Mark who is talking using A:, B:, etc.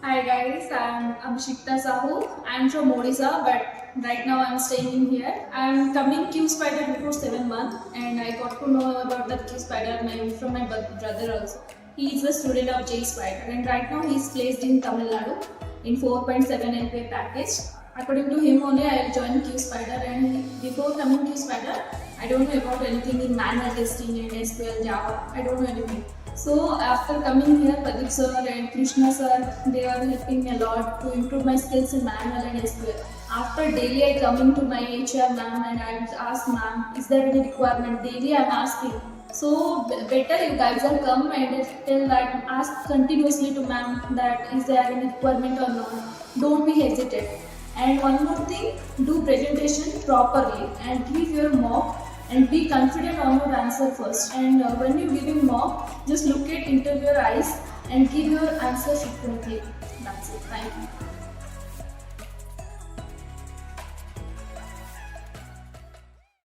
A: Hi guys, I'm Abhisikta Sahu. I'm from Odisha, but right now I'm staying in here. I'm coming QSpider before 7 months, and I got to know about the QSpider from my brother also. He is a student of J-Spider, and right now he's placed in Tamil Nadu in 4.7 LPA package. According to him only, I will join QSpider, and before coming QSpider, I don't know about anything in manual testing and SQL, Java. I don't know anything. So after coming here, Pradeep sir and Krishna sir, they are helping me a lot to improve my skills in manual and SQL. After daily I coming to my HR ma'am and I ask ma'am, is there any requirement? Daily I am asking. So better you guys are come and tell that, ask continuously to ma'am that is there any requirement or not. Don't be hesitant. And one more thing, do presentation properly and give your mock and be confident on your answer first. And when you give a mock, just look at into your eyes and give your answer frequently. That's it. Thank you.